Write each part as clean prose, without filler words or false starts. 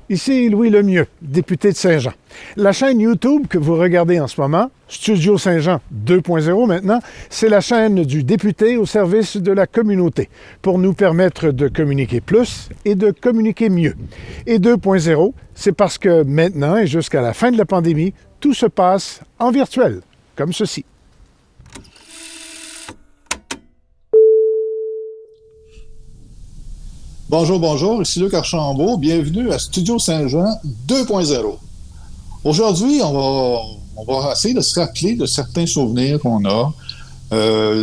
Ici Louis Lemieux, député de Saint-Jean. La chaîne YouTube que vous regardez en ce moment, Studio Saint-Jean 2.0 maintenant, c'est la chaîne du député au service de la communauté pour nous permettre de communiquer plus et de communiquer mieux. Et 2.0, c'est parce que maintenant et jusqu'à la fin de la pandémie, tout se passe en virtuel, comme ceci. Bonjour, bonjour, ici Luc Archambault. Bienvenue à Studio Saint-Jean 2.0. Aujourd'hui, on va essayer de se rappeler de certains souvenirs qu'on a.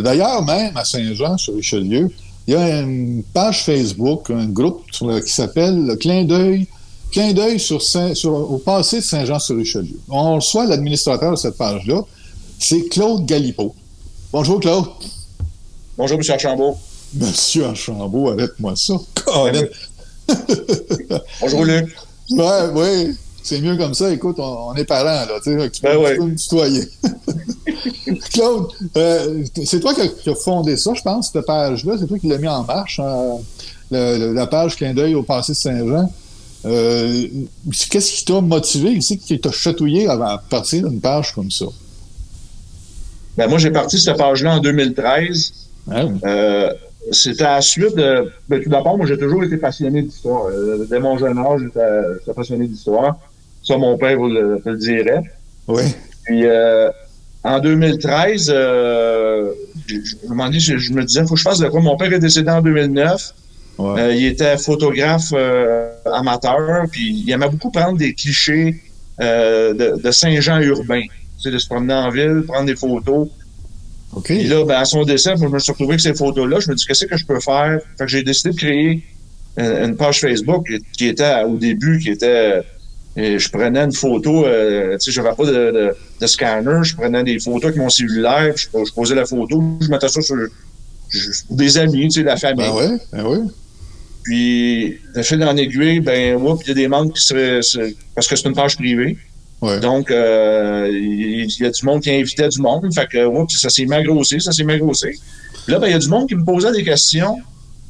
D'ailleurs, même à Saint-Jean, sur Richelieu, il y a une page Facebook, un groupe qui s'appelle le Clin d'œil au passé de Saint-Jean-sur-Richelieu. On reçoit l'administrateur de cette page-là, c'est Claude Galipeau. Bonjour, Claude. Bonjour, M. Archambault. Monsieur Archambault, arrête-moi ça. Bonjour, Luc. Oui, c'est mieux comme ça. Écoute, on est parents, là. Tu peux me tutoyer. Claude, c'est toi qui as fondé ça, je pense, cette page-là. C'est toi qui l'as mis en marche, la page Clin d'œil au passé de Saint-Jean. Qu'est-ce qui t'a motivé ici, qui t'a chatouillé à partir d'une page comme ça? Ben, moi, j'ai parti cette page-là en 2013. C'était à la suite de... tout d'abord, moi, j'ai toujours été passionné d'histoire. Dès mon jeune âge, j'étais passionné d'histoire. Ça, mon père vous le dirait. Oui. Puis, en 2013, je me disais, il faut que je fasse de quoi. Mon père est décédé en 2009. Ouais. Il était photographe amateur, puis il aimait beaucoup prendre des clichés de Saint-Jean urbain. Tu sais, de se promener en ville, prendre des photos. Okay. Puis là, à son décès, je me suis retrouvé avec ces photos-là. Je me dis, qu'est-ce que je peux faire? Fait que j'ai décidé de créer une page Facebook qui était, au début, je prenais une photo, tu sais, j'avais pas de scanner, je prenais des photos avec mon cellulaire, je posais la photo, je mettais ça sur des amis, tu sais, la famille. Ben oui. Puis, de fil en aiguille, puis il y a des membres qui parce que c'est une page privée. Ouais. Donc, il y a du monde qui invitait du monde. Fait que, ça s'est mis à grossir. Puis là, il y a du monde qui me posait des questions.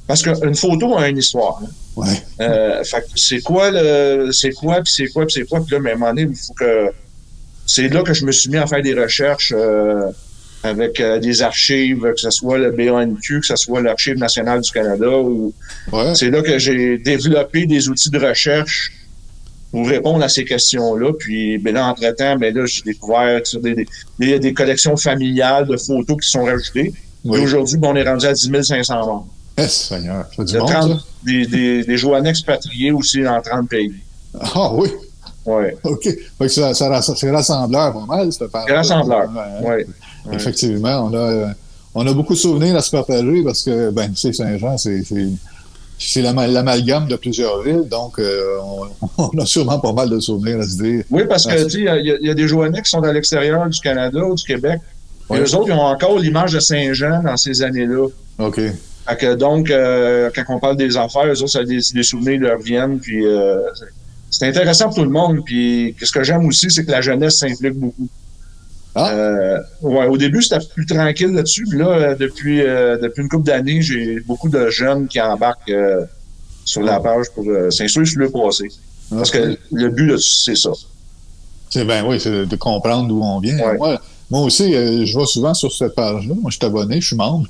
Parce qu'une photo a une histoire. Hein. Ouais. Fait que c'est quoi. Puis là, mais à un moment donné, il faut que... C'est là que je me suis mis à faire des recherches avec des archives, que ce soit le BANQ, que ce soit l'Archive nationale du Canada. C'est là que j'ai développé des outils de recherche pour répondre à ces questions-là. Puis, là, entre-temps, là, j'ai découvert des collections familiales de photos qui sont rajoutées. Oui. Et aujourd'hui, on est rendu à 10 500 membres. Seigneur, c'est du monde, ça? Des Joannais expatriés aussi dans 30 pays. Ah oui? Oui. OK. C'est rassembleur pas mal, cette page. C'est rassembleur, oui. Effectivement, on a beaucoup de souvenirs à se partager parce que, tu sais, Saint-Jean, c'est l'amalgame de plusieurs villes, donc on a sûrement pas mal de souvenirs à se dire. Oui, parce que il y a des Joannais qui sont à l'extérieur du Canada ou du Québec. Et eux autres, ils ont encore l'image de Saint-Jean dans ces années-là. OK. Fait que donc, quand on parle des affaires, eux autres, des souvenirs leur viennent. Puis c'est intéressant pour tout le monde. Puis ce que j'aime aussi, c'est que la jeunesse s'implique beaucoup. Au début, c'était plus tranquille là-dessus. Puis là, depuis une couple d'années, j'ai beaucoup de jeunes qui embarquent sur la page pour s'instruire sur le passé. Parce que le but là-dessus, c'est ça. C'est de comprendre d'où on vient. Ouais. Moi aussi, je vais souvent sur cette page-là. Moi, je suis abonné, je suis membre.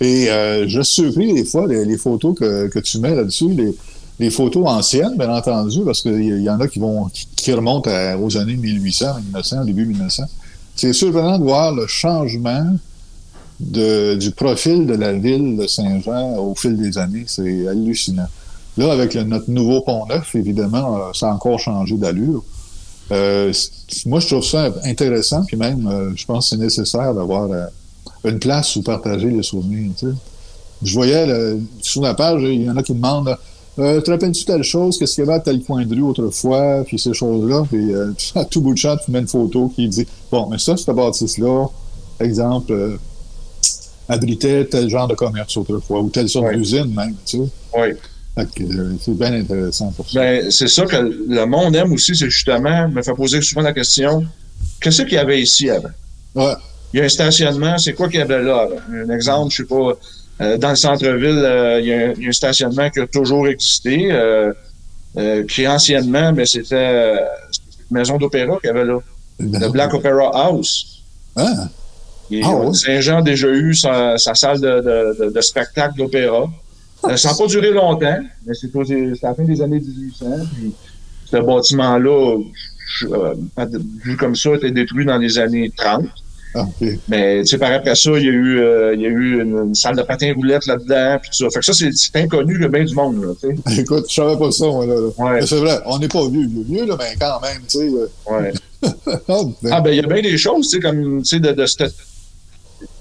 Et je suis surpris des fois les photos que tu mets là-dessus, les photos anciennes, bien entendu, parce qu'il y en a qui remontent aux années 1800, 1900, début 1900. C'est surprenant de voir le changement du profil de la ville de Saint-Jean au fil des années. C'est hallucinant. Là, avec notre nouveau Pont-Neuf, évidemment, ça a encore changé d'allure. Moi, je trouve ça intéressant, puis même, je pense que c'est nécessaire d'avoir une place où partager les souvenirs. Tu sais. Je voyais sur la page, il y en a qui demandent te rappelles-tu telle chose, qu'est-ce qu'il y avait à tel coin de rue autrefois, puis ces choses-là, puis à tout bout de champ, tu mets une photo qui dit bon, mais ça, cette bâtisse-là, exemple, abritait tel genre de commerce autrefois, ou telle sorte d'usine même, tu sais. Oui. C'est bien intéressant pour ça. C'est ça que le monde aime aussi, c'est justement, me fait poser souvent la question, qu'est-ce qu'il y avait ici avant? Ouais. Il y a un stationnement, c'est quoi qu'il y avait là avant? Un exemple, je sais pas, dans le centre-ville, il y a un stationnement qui a toujours existé. qui anciennement, mais c'était une maison d'opéra qu'il y avait là. Le Black Opera House. Ah, Et oui. Saint-Jean a déjà eu sa salle de spectacle d'opéra. Ça n'a pas duré longtemps, mais c'était à la fin des années 1800. Puis ce bâtiment-là, vu comme ça, a été détruit dans les années 30. OK. Mais tu sais, par après ça, il y a eu une salle de patin roulette là-dedans, puis tout ça. Fait que ça, c'est inconnu le bien du monde, là, tu sais. Écoute, je savais pas ça, moi, là. Ouais. Mais c'est vrai, on n'est pas vieux, là, mais quand même, tu sais. Ouais. Ben, il y a bien des choses, tu sais, comme, tu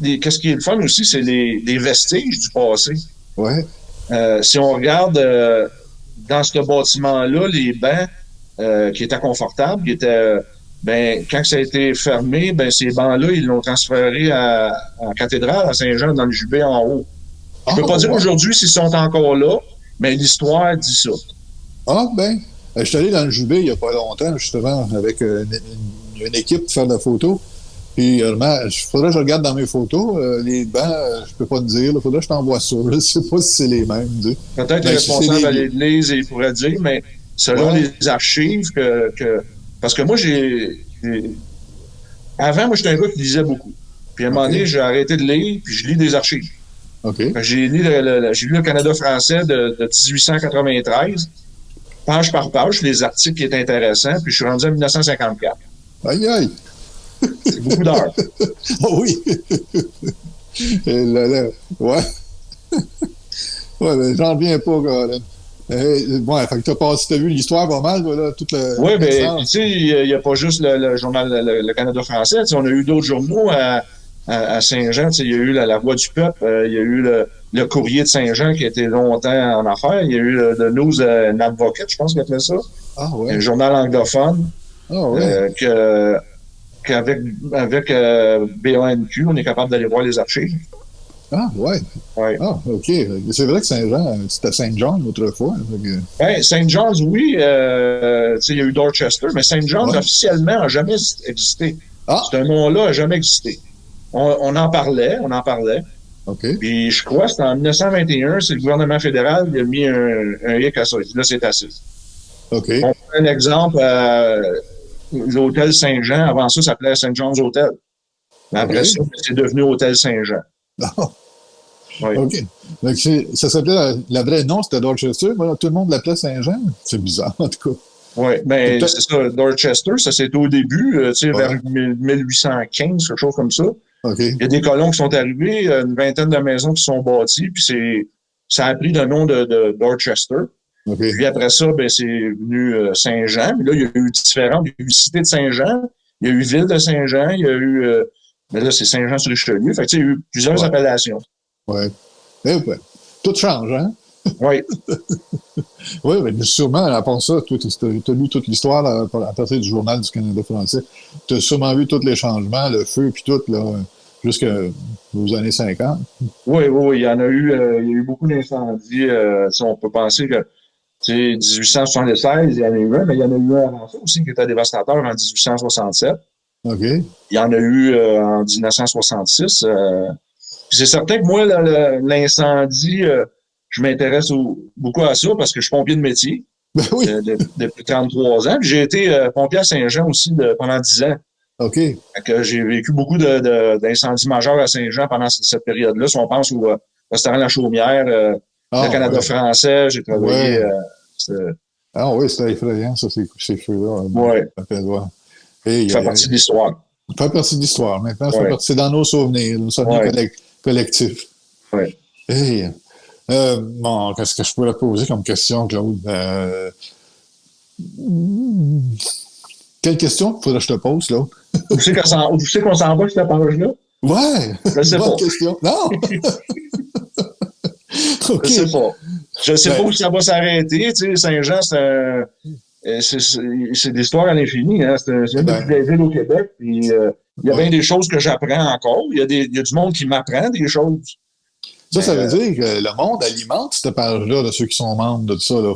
sais, qu'est-ce qui est le fun aussi, c'est les vestiges du passé. Ouais. Si on regarde dans ce bâtiment-là, les bancs qui étaient confortables, qui étaient, quand ça a été fermé, ces bancs-là, ils l'ont transféré à la cathédrale, à Saint-Jean, dans le Jubé en haut. Je peux pas dire aujourd'hui s'ils sont encore là, mais l'histoire dit ça. Je suis allé dans le Jubé il y a pas longtemps, justement, avec une équipe pour faire de la photo. Puis, il faudrait que je regarde dans mes photos. Les bancs, je peux pas te dire. Il faudrait que je t'envoie ça. Je sais pas si c'est les mêmes. Peut-être le responsable à l'Église, il pourrait dire, mais selon les archives parce que moi, avant, moi, j'étais un gars qui lisait beaucoup. Puis, à un moment donné, j'ai arrêté de lire, puis je lis des archives. J'ai lu le Canada français de 1893, page par page, les articles qui étaient intéressants, puis je suis rendu en 1954. Aïe, aïe! C'est beaucoup d'heures. Oh oui! Ouais. Ouais, mais j'en reviens pas, Colin. Fait que t'as vu l'histoire pas mal, là, toute le. Oui, tu sais, il n'y a pas juste le journal le Canada français. On a eu d'autres journaux à Saint-Jean. Il y a eu la Voix du Peuple, il y a eu le Courrier de Saint-Jean qui a été longtemps en affaires. Il y a eu le News Advocate, je pense qu'il appelait ça. Ah ouais. Un journal anglophone. Ah ouais. Qu'avec BANQ, on est capable d'aller voir les archives. Ah, ouais. Ah, OK. C'est vrai que Saint-Jean, c'était Saint-John autrefois. Saint John's, oui. Il y a eu Dorchester, mais Saint John's, officiellement, n'a jamais existé. Ce nom-là n'a jamais existé. On en parlait. OK. Puis je crois que c'était en 1921, c'est le gouvernement fédéral qui a mis un hic à ça. Là, c'est assez. OK. On prend un exemple, l'hôtel Saint-Jean, avant ça s'appelait Saint John's Hotel. Mais après ça, c'est devenu Hôtel Saint-Jean. Oui. OK. Donc, ça s'appelait, la vraie nom, c'était Dorchester. Voilà, tout le monde l'appelait Saint-Jean. C'est bizarre, en tout cas. Oui, mais c'est ça, Dorchester, ça c'était au début, vers 1815, quelque chose comme ça. Okay. Il y a des colons qui sont arrivés, une vingtaine de maisons qui sont bâties, puis ça a pris le nom de Dorchester. Okay. Puis après ça, c'est venu Saint-Jean. Puis là, il y a eu différentes. Il y a eu Cité de Saint-Jean, il y a eu Ville de Saint-Jean, il y a eu... mais là, c'est Saint-Jean-sur-Richelieu. Fait que, il y a eu plusieurs appellations. Oui. Tout change, hein? Oui. Oui, mais sûrement, à part ça, tu as lu toute l'histoire à partir du Journal du Canada français. Tu as sûrement vu tous les changements, le feu, puis tout, là, jusqu'aux années 50. Oui. Il y en a eu, il y a eu beaucoup d'incendies. On peut penser que, 1876, il y en a eu un, mais il y en a eu un avant ça aussi qui était dévastateur en 1867. OK. Il y en a eu en 1966. C'est certain que moi, l'incendie, je m'intéresse beaucoup à ça parce que je suis pompier de métier depuis 33 ans. Puis j'ai été pompier à Saint-Jean aussi pendant 10 ans. OK. J'ai vécu beaucoup d'incendies majeurs à Saint-Jean pendant cette période-là. Si on pense au restaurant La Chaumière, le Canada français, j'ai travaillé. Oui, c'était effrayant, ça, ces feux-là. Oui. Ça fait partie de l'histoire. Ça fait partie de l'histoire. Maintenant, c'est dans nos souvenirs, nos souvenirs collectifs. Oui. Hey. Bon, qu'est-ce que je pourrais poser comme question, Claude? Quelle question faudrait que je te pose, là? Où c'est qu'on s'en va, cette page-là? Ouais! Je sais pas. Question. Non! Okay. Je sais pas où ça va s'arrêter. Tu sais, Saint-Jean, c'est l'histoire à l'infini. Hein? C'est une des plus belles villes au Québec. Puis, il y a bien des choses que j'apprends encore. Il y a du monde qui m'apprend des choses. Ça veut dire que le monde alimente cette page-là de ceux qui sont membres de tout ça. Là.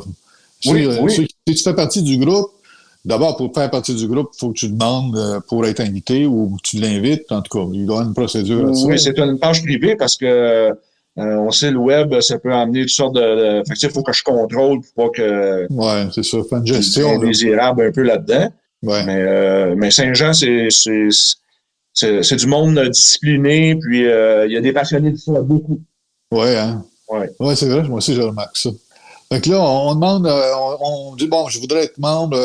Si tu fais partie du groupe, d'abord, pour faire partie du groupe, il faut que tu demandes pour être invité ou que tu l'invites. En tout cas, il doit y avoir une procédure à ça. Oui, c'est une page privée parce que On sait, le web, ça peut amener toutes sortes de fait que, il faut que je contrôle pour pas que... Ouais, c'est ça. Faire une gestion. Indésirable un peu là-dedans. Ouais. Mais Saint-Jean, c'est du monde discipliné, puis il y a des passionnés de ça, beaucoup. Ouais, hein? Ouais, c'est vrai, moi aussi, je remarque ça. Fait que là, on demande, on dit, bon, je voudrais être membre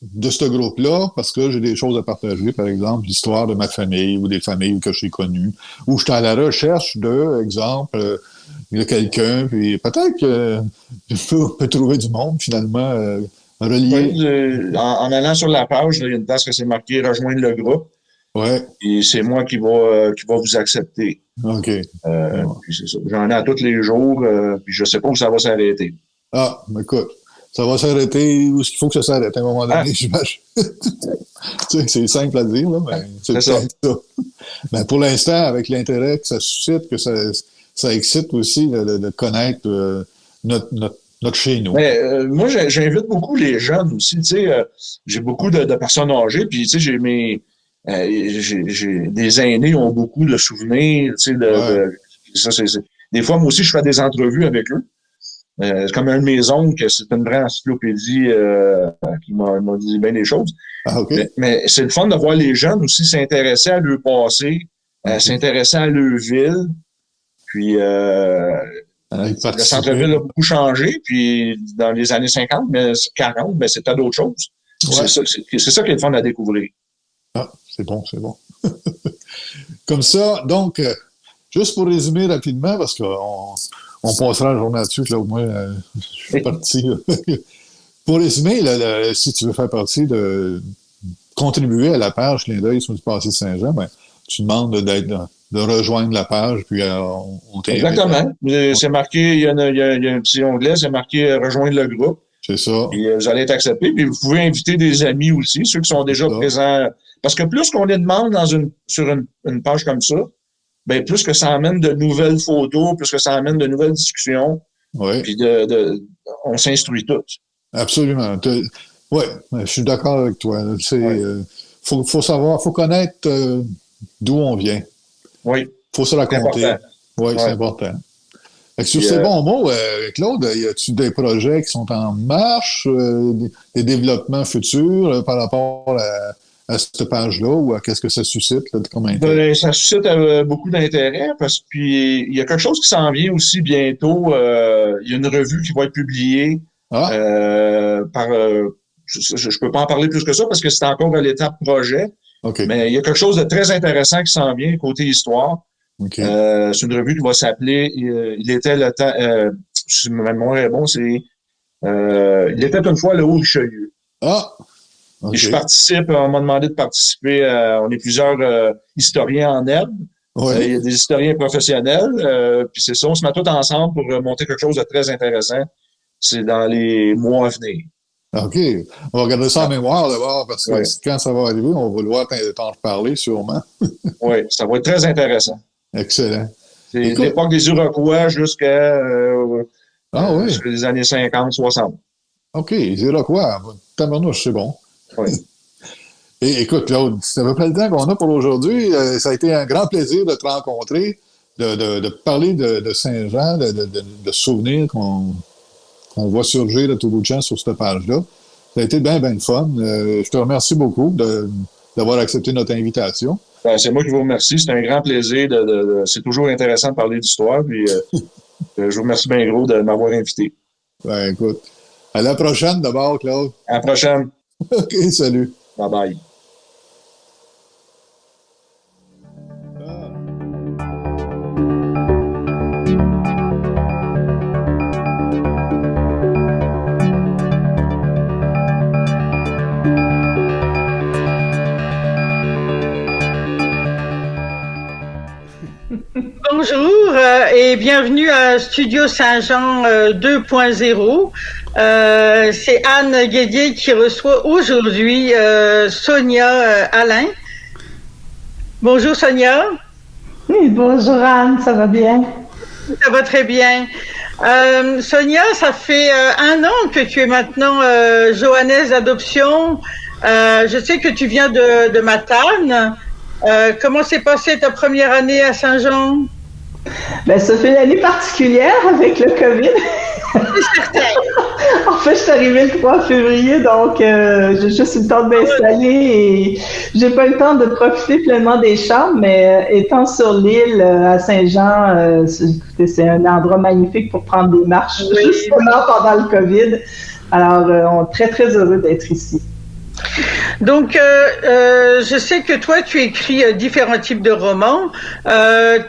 de ce groupe-là parce que j'ai des choses à partager, par exemple, l'histoire de ma famille ou des familles que j'ai connues, ou je suis à la recherche de, exemple, de quelqu'un, puis peut-être que je peux trouver du monde, finalement, relié. Oui, en allant sur la page, il y a une place que c'est marqué « Rejoindre le groupe ». Ouais. Et c'est moi qui va vous accepter. OK. Puis c'est ça. J'en ai à tous les jours, puis je sais pas où ça va s'arrêter. Ah, écoute, ça va s'arrêter où est-ce qu'il faut que ça s'arrête à un moment donné, j'imagine. Tu sais, c'est simple à dire, là, mais c'est ça. Mais pour l'instant, avec l'intérêt que ça suscite, que ça excite aussi de connaître notre chez nous. Mais, moi, j'invite beaucoup les jeunes aussi. Tu sais, j'ai beaucoup de personnes âgées, puis tu sais, j'ai des aînés ont beaucoup de souvenirs. Tu sais, des fois, moi aussi, je fais des entrevues avec eux. C'est comme un de mes oncles, c'est une vraie encyclopédie qui m'a dit bien des choses. Ah, okay. Mais c'est le fun de voir les jeunes aussi s'intéresser à leur passé, s'intéresser à leur ville. Puis le centre-ville a beaucoup changé. Puis dans les années 50, mais 40, mais c'était d'autres choses. Ouais. C'est ça qui est le fun à découvrir. Ah, c'est bon, c'est bon. Comme ça, donc, juste pour résumer rapidement, parce qu'on passera la journée là-dessus, là, au moins, je suis parti. Pour résumer, si tu veux faire partie de contribuer à la page Clin d'œil sur le passé de Saint-Jean, ben, tu demandes de rejoindre la page, puis on t'invite. Exactement. C'est marqué, il y a un petit onglet, c'est marqué rejoindre le groupe. C'est ça. Puis vous allez être accepté. Puis vous pouvez inviter des amis aussi, ceux qui sont déjà présents. Parce que plus qu'on les demande sur une page comme ça, ben plus que ça amène de nouvelles photos, plus que ça amène de nouvelles discussions. Oui. Puis on s'instruit tous. Absolument. Oui, je suis d'accord avec toi. Faut savoir, faut connaître d'où on vient. Oui. Faut se raconter. Oui, c'est important. Sur ces bons mots, Claude, y a-tu des projets qui sont en marche, des développements futurs par rapport à cette page-là ou à qu'est-ce que ça suscite là, comme intérêt? Ça suscite beaucoup d'intérêt parce que il y a quelque chose qui s'en vient aussi bientôt. Il y a une revue qui va être publiée par... je peux pas en parler plus que ça parce que c'est encore à l'étape projet. Okay. Mais il y a quelque chose de très intéressant qui s'en vient côté histoire. Okay. C'est une revue qui va s'appeler Il était le temps... si ma mémoire est bon, c'est Il était une fois le Haut-Richelieu. Ah! Okay. Et je participe, on m'a demandé de participer, on est plusieurs historiens en herbe. Ouais. Il y a des historiens professionnels, puis c'est ça, on se met tous ensemble pour monter quelque chose de très intéressant. C'est dans les mois à venir. OK. On va regarder ça en mémoire d'abord, parce que quand ça va arriver, on va le voir t'en reparler sûrement. Oui, ça va être très intéressant. Excellent. C'est l'époque des Iroquois jusqu'à les années 50, 60. OK, les Iroquois. Tabarnouche, c'est bon. Oui. Et écoute, Claude, ça fait pas le temps qu'on a pour aujourd'hui. Ça a été un grand plaisir de te rencontrer, de parler de Saint-Jean, de souvenirs qu'on voit surgir de tout bout de champ sur cette page-là. Ça a été bien, bien fun. Je te remercie beaucoup d'avoir accepté notre invitation. Ben, c'est moi qui vous remercie. C'est un grand plaisir. C'est toujours intéressant de parler d'histoire. Puis, je vous remercie bien gros de m'avoir invité. Ben, écoute. À la prochaine d'abord, Claude. À la prochaine. OK, salut. Bye bye. Bonjour et bienvenue à Studio Saint-Jean 2.0. C'est Anne Guédier qui reçoit aujourd'hui Sonia Alain. Bonjour Sonia. Oui, bonjour Anne, ça va bien? Ça va très bien. Sonia, ça fait 1 an que tu es maintenant johannaise d'adoption. Je sais que tu viens de Matane. Comment s'est passée ta première année à Saint-Jean? Ben, ça fait une année particulière avec le COVID. C'est certain. En fait, je suis arrivée le 3 février, donc j'ai juste eu le temps de m'installer et j'ai pas eu le temps de profiter pleinement des chambres, mais étant sur l'île à Saint-Jean, c'est un endroit magnifique pour prendre des marches, justement pendant le COVID. Alors, on est très, très heureux d'être ici. Donc, je sais que toi, tu écris différents types de romans,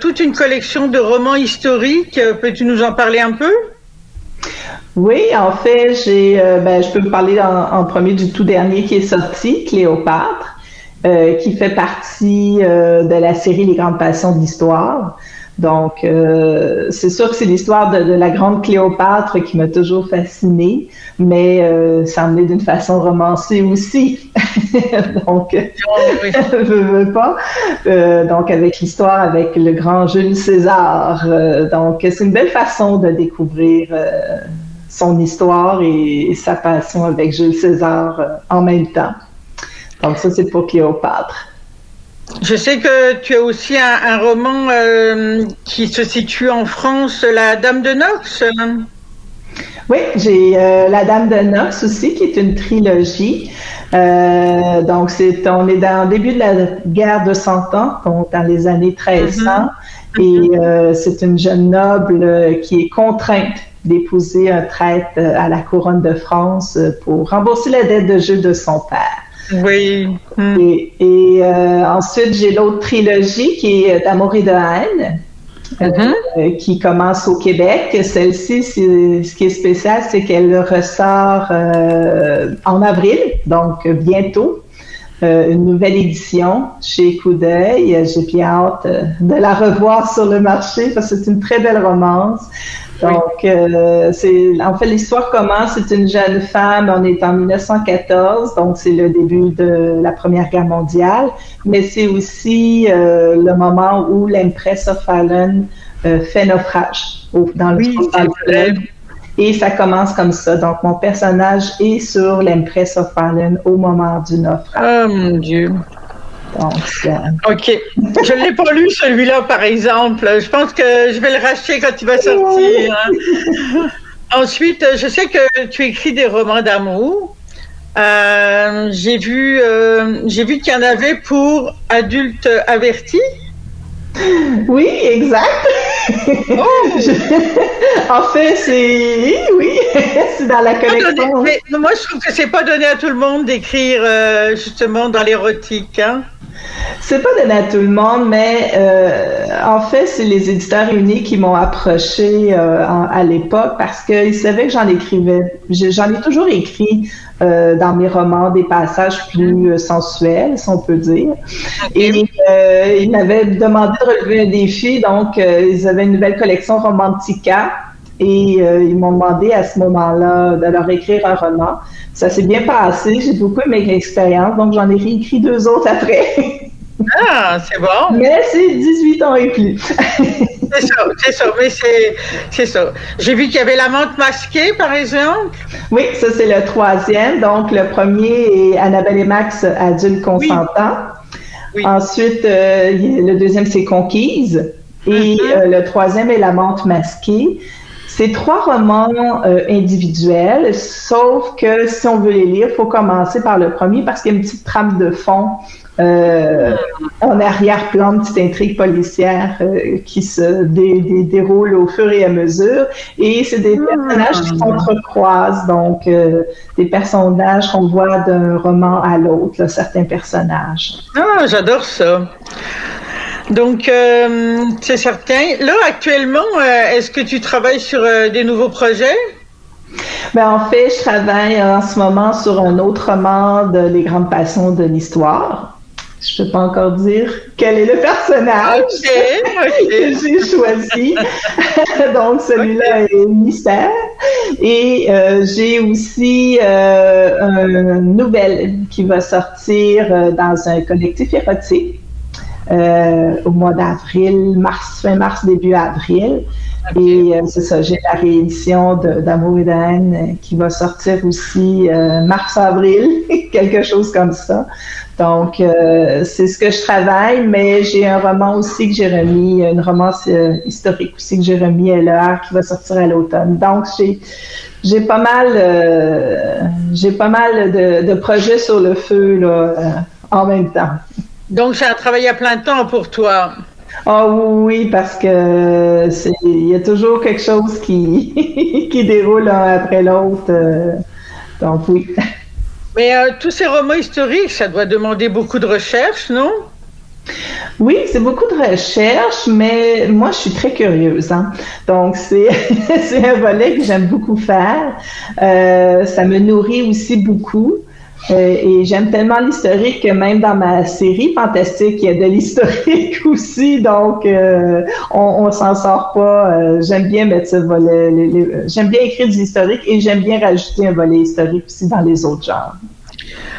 toute une collection de romans historiques. Peux-tu nous en parler un peu? Oui, en fait, je peux vous parler en premier du tout dernier qui est sorti, Cléopâtre, qui fait partie de la série Les Grandes Passions de l'Histoire. Donc, c'est sûr que c'est l'histoire de la grande Cléopâtre qui m'a toujours fascinée, mais ça emmené d'une façon romancée aussi. Donc, veux pas. Donc, avec l'histoire avec le grand Jules César. Donc, c'est une belle façon de découvrir son histoire et sa passion avec Jules César en même temps. Donc, ça, c'est pour Cléopâtre. Je sais que tu as aussi un roman qui se situe en France, La Dame de Nox. Oui, j'ai La Dame de Nox aussi, qui est une trilogie. Donc, on est dans le début de la guerre de 100 ans, donc dans les années 1300. Et c'est une jeune noble qui est contrainte d'épouser un traître à la couronne de France pour rembourser la dette de jeu de son père. Oui. Et ensuite, j'ai l'autre trilogie qui est D'Amour et de haine, qui commence au Québec. Celle-ci, ce qui est spécial, c'est qu'elle ressort en avril, donc bientôt. Une nouvelle édition chez Coup d'œil. J'ai bien hâte de la revoir sur le marché parce que c'est une très belle romance. Donc, en fait, l'histoire commence, c'est une jeune femme, on est en 1914, donc c'est le début de la Première Guerre mondiale, mais c'est aussi le moment où l'Empress of Ireland fait naufrage dans le fleuve. Et ça commence comme ça. Donc, mon personnage est sur l'Empress of Ireland au moment du naufrage. Oh mon Dieu. Donc, OK. Je ne l'ai pas lu, celui-là, par exemple. Je pense que je vais le racheter quand il va sortir. Hein. Ensuite, je sais que tu écris des romans d'amour. J'ai vu qu'il y en avait pour adultes avertis. Oui, exact. En fait, c'est dans la collection. Mais moi, je trouve que c'est pas donné à tout le monde d'écrire justement dans l'érotique. Hein? C'est pas donné à tout le monde, mais en fait, c'est les éditeurs réunis qui m'ont approché à l'époque parce qu'ils savaient que j'en écrivais. J'en ai toujours écrit dans mes romans des passages plus sensuels, si on peut dire. Et ils m'avaient demandé de relever un défi, donc ils avaient une nouvelle collection Romantica. Et ils m'ont demandé à ce moment-là de leur écrire un roman. Ça s'est bien passé, j'ai beaucoup aimé l'expérience, donc j'en ai réécrit 2 autres après. Ah, c'est bon. Mais c'est 18 ans et plus. C'est ça, mais c'est ça. J'ai vu qu'il y avait L'amante masquée, par exemple. Oui, ça c'est le 3e. Donc le premier est Annabelle et Max, adultes consentants. Oui. Ensuite, le 2e c'est Conquise. Et le 3e est L'amante masquée. C'est 3 romans individuels, sauf que si on veut les lire, il faut commencer par le premier parce qu'il y a une petite trame de fond en arrière-plan, une petite intrigue policière qui se déroule au fur et à mesure. Et c'est des personnages qui s'entrecroisent, donc des personnages qu'on voit d'un roman à l'autre, là, certains personnages. Ah, j'adore ça. Donc, c'est certain. Là, actuellement, est-ce que tu travailles sur des nouveaux projets? Ben, en fait, je travaille en ce moment sur un autre roman de Les Grandes Passions de l'Histoire. Je ne peux pas encore dire quel est le personnage que j'ai choisi. Donc, celui-là est mystère. Et j'ai aussi une nouvelle qui va sortir dans un collectif érotique. Au mois d'avril, fin mars, début avril. Et c'est ça, j'ai la réédition d'Amour et de haine qui va sortir aussi mars-avril, quelque chose comme ça. Donc, c'est ce que je travaille, mais j'ai un roman aussi que j'ai remis, une romance historique aussi que j'ai remis à l'heure qui va sortir à l'automne. Donc, j'ai pas mal de projets sur le feu là, en même temps. Donc, c'est un travail à plein temps pour toi. Ah oui, parce que il y a toujours quelque chose qui déroule l'un après l'autre. Donc oui. Mais tous ces romans historiques, ça doit demander beaucoup de recherche, non? Oui, c'est beaucoup de recherche, mais moi, je suis très curieuse. Hein? Donc, c'est un volet que j'aime beaucoup faire. Ça me nourrit aussi beaucoup. Et j'aime tellement l'historique que même dans ma série fantastique, il y a de l'historique aussi. Donc, on s'en sort pas. J'aime bien mettre ce volet. J'aime bien écrire du historique et j'aime bien rajouter un volet historique aussi dans les autres genres.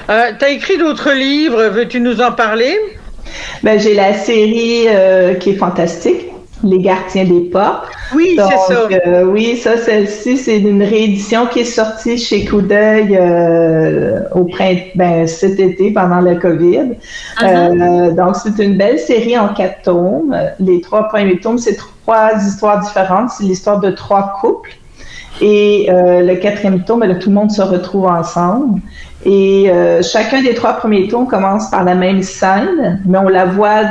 Tu as écrit d'autres livres. Veux-tu nous en parler? Ben, j'ai la série qui est fantastique, Les Gardiens des Portes. Oui, c'est ça. Oui, ça, celle-ci, c'est une réédition qui est sortie chez Coup d'œil cet été pendant le COVID. Donc, c'est une belle série en 4 tomes. Les 3 premiers tomes, c'est 3 histoires différentes. C'est l'histoire de 3 couples. Et le 4e tome, là, tout le monde se retrouve ensemble. Et chacun des 3 premiers tomes commence par la même scène, mais on la voit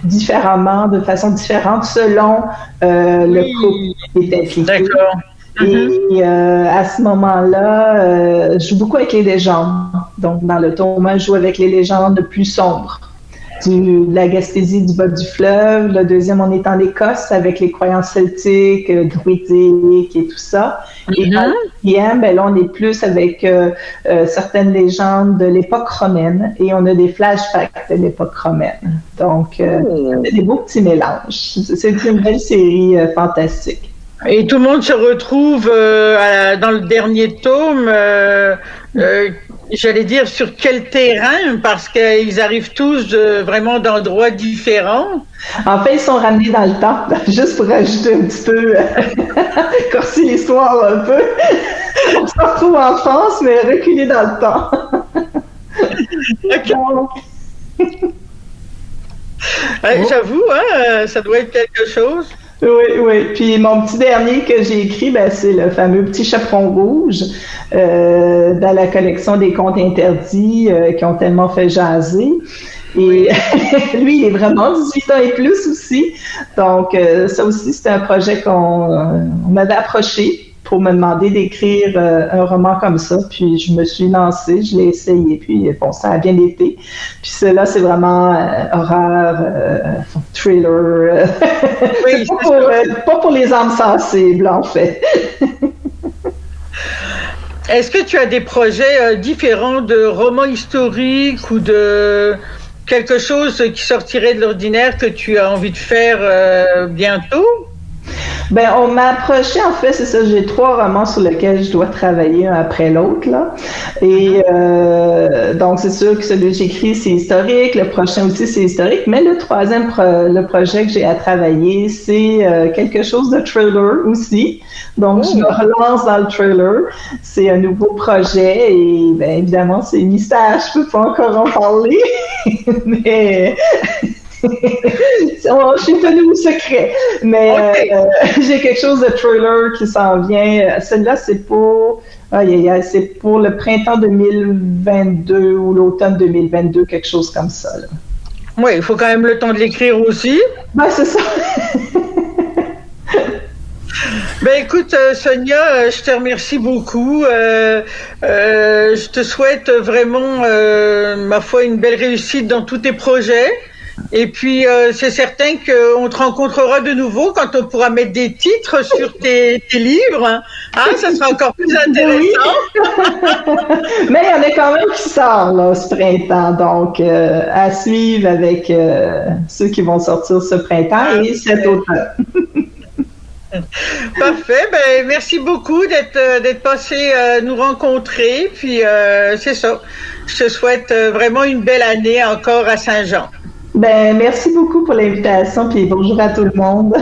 différemment, de façon différente, selon le couple qui est impliqué. D'accord. Et à ce moment-là, je joue beaucoup avec les légendes. Donc, dans le tome 1, je joue avec les légendes plus sombres. De la Gaspésie, du bas du fleuve. Le 2e, on est en Écosse avec les croyances celtiques, druidiques et tout ça. Et dans le 3e, ben là, on est plus avec certaines légendes de l'époque romaine et on a des flashbacks de l'époque romaine. Donc, ça fait des beaux petits mélanges. C'est une belle série fantastique. Et tout le monde se retrouve dans le dernier tome, j'allais dire sur quel terrain, parce qu'ils arrivent tous vraiment d'endroits différents. En fait, ils sont ramenés dans le temps, juste pour ajouter un petit peu, corser l'histoire un peu. On se retrouve en France, mais reculé dans le temps. J'avoue, hein, ça doit être quelque chose. Oui. Puis mon petit dernier que j'ai écrit, ben, c'est le fameux Petit Chaperon Rouge dans la collection des contes interdits qui ont tellement fait jaser. Et lui, il est vraiment 18 ans et plus aussi. Donc, ça aussi, c'était un projet qu'on m'avait approché pour me demander d'écrire un roman comme ça. Puis je me suis lancée, je l'ai essayé, puis bon, ça a bien été. Puis cela, c'est vraiment horreur, thriller. Oui, pas pour les âmes sensibles, en fait. Est-ce que tu as des projets différents de romans historiques ou de quelque chose qui sortirait de l'ordinaire que tu as envie de faire bientôt? Ben, on m'a approché, en fait, c'est ça, j'ai 3 romans sur lesquels je dois travailler un après l'autre, là. Et donc, c'est sûr que celui que j'écris, c'est historique, le prochain aussi, c'est historique, mais le 3e le projet que j'ai à travailler, c'est quelque chose de thriller aussi. Donc, je me relance dans le thriller. C'est un nouveau projet et, bien évidemment, c'est mystère, je peux pas encore en parler, mais... je suis tenue au secret, mais j'ai quelque chose de thriller qui s'en vient. Celle-là, c'est pour le printemps 2022 ou l'automne 2022, quelque chose comme ça. Là. Oui, il faut quand même le temps de l'écrire aussi. Ben, c'est ça. Ben écoute, Sonia, je te remercie beaucoup. Je te souhaite vraiment, ma foi, une belle réussite dans tous tes projets. Et puis, c'est certain qu'on te rencontrera de nouveau quand on pourra mettre des titres sur tes livres. Hein, ça sera encore plus intéressant. Oui. Mais il y en a quand même qui sortent là, ce printemps. Donc, à suivre avec ceux qui vont sortir ce printemps et cet automne. Parfait. Ben, merci beaucoup d'être passé nous rencontrer. Puis, c'est ça. Je te souhaite vraiment une belle année encore à Saint-Jean. Ben, merci beaucoup pour l'invitation, puis bonjour à tout le monde.